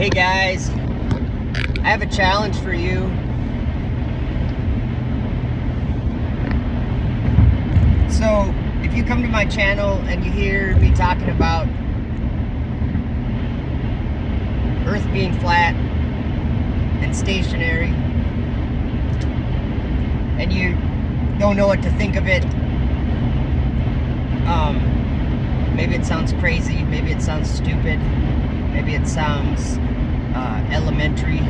Hey guys, I have a challenge for you. So, if you come to my channel and you hear me talking about Earth being flat and stationary, and you don't know what to think of it, maybe it sounds crazy, maybe it sounds stupid, maybe it sounds elementary,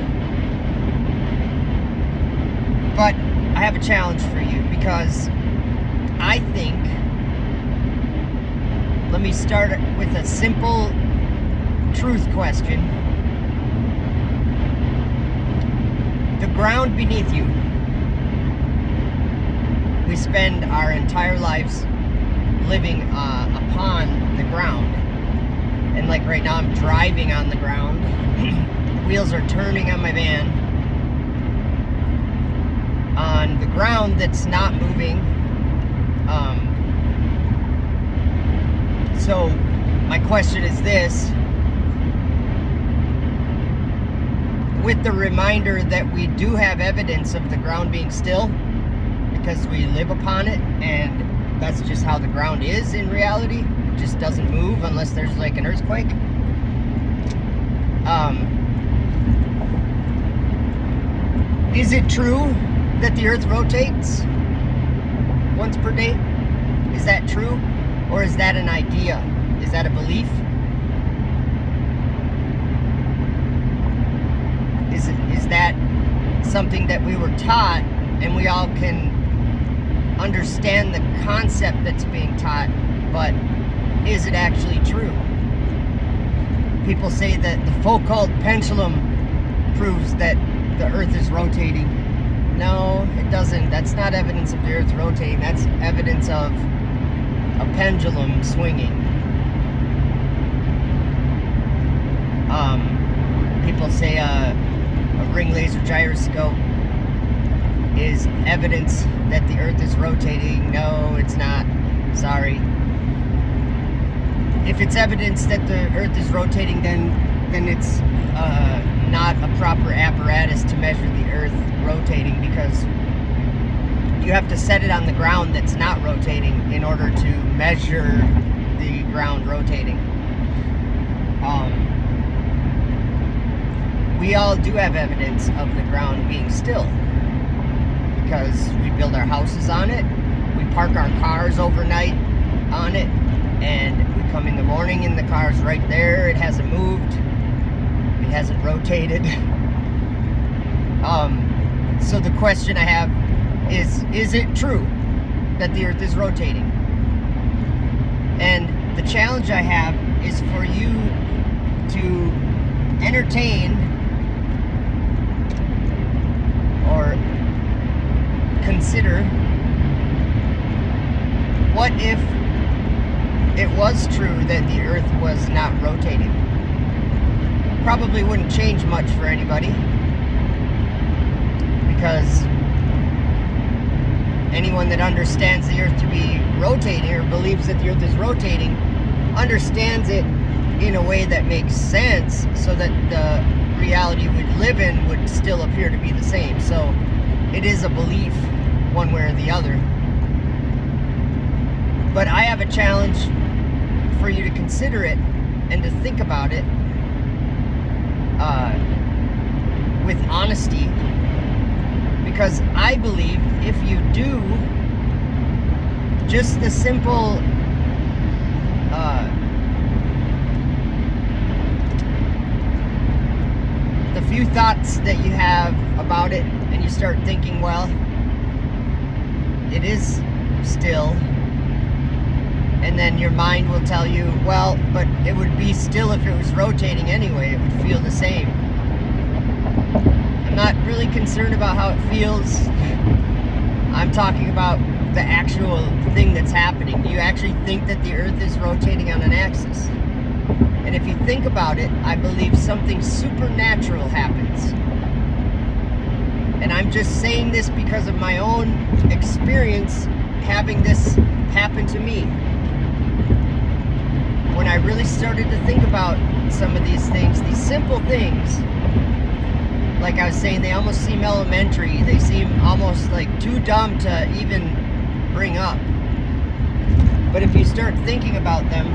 but I have a challenge for you because I think, let me start with a simple truth question. The ground beneath you. We spend our entire lives living upon the ground. And like right now I'm driving on the ground. The wheels are turning on my van. On the ground that's not moving. So my question is this. With the reminder that we do have evidence of the ground being still, because we live upon it, and that's just how the ground is in reality. It just doesn't move unless there's like an earthquake. Is it true that the earth rotates once per day? Is that true? Or is that an idea? Is that a belief? Is that something that we were taught and we all can understand the concept that's being taught, but is it actually true? People say that the Foucault pendulum proves that the earth is rotating. No, it doesn't. That's not evidence of the earth rotating. That's evidence of a pendulum swinging. People say a ring laser gyroscope is evidence that the earth is rotating. No, it's not. Sorry. If it's evidence that the earth is rotating, then it's not a proper apparatus to measure the earth rotating, because you have to set it on the ground that's not rotating in order to measure the ground rotating. We all do have evidence of the ground being still because we build our houses on it, we park our cars overnight on it, and we come in the morning and the car's right there. It hasn't moved, it hasn't rotated. So the question I have is it true that the earth is rotating? And the challenge I have is for you to entertain or consider, what if it was true that the earth was not rotating? Probably wouldn't change much for anybody, because anyone that understands the earth to be rotating or believes that the earth is rotating understands it in a way that makes sense, so that the reality we live in would still appear to be the same. So it is a belief one way or the other. But I have a challenge for you to consider it and to think about it with honesty, because I believe if you do just the simple the few thoughts that you have about it, and you start thinking, well, it is still, and then your mind will tell you, well, but it would be still if it was rotating anyway. It would feel the same. I'm not really concerned about how it feels. I'm talking about the actual thing that's happening. Do you actually think that the earth is rotating on an axis? And if you think about it, I believe something supernatural happens. And I'm just saying this because of my own experience having this happen to me. When I really started to think about understand some of these things, these simple things, like I was saying, they almost seem elementary. They seem almost like too dumb to even bring up. But if you start thinking about them,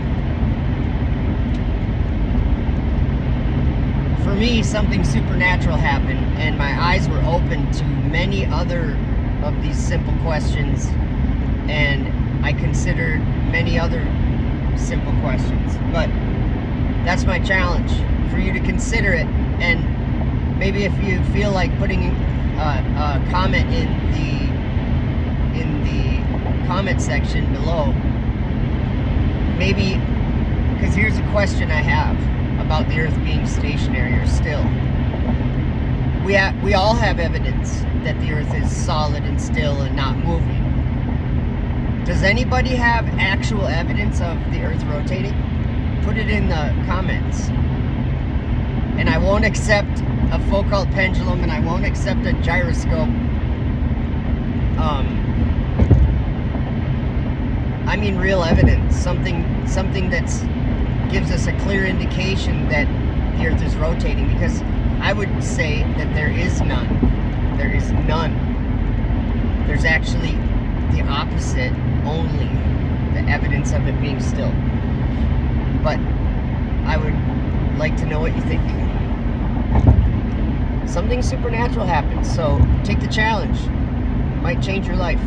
for me, something supernatural happened, and my eyes were open to many other of these simple questions, and I considered many other simple questions. But that's my challenge, for you to consider it, and maybe if you feel like putting a comment in the comment section below, maybe, because here's a question I have about the Earth being stationary or still. We all have evidence that the Earth is solid and still and not moving. Does anybody have actual evidence of the Earth rotating? Put it in the comments. And I won't accept a Foucault pendulum, and I won't accept a gyroscope. I mean real evidence, something that's gives us a clear indication that the Earth is rotating, because I would say that there is none. There is none. There's actually the opposite only, the evidence of it being still. But I would like to know what you think. Something supernatural happens, so take the challenge. Might change your life.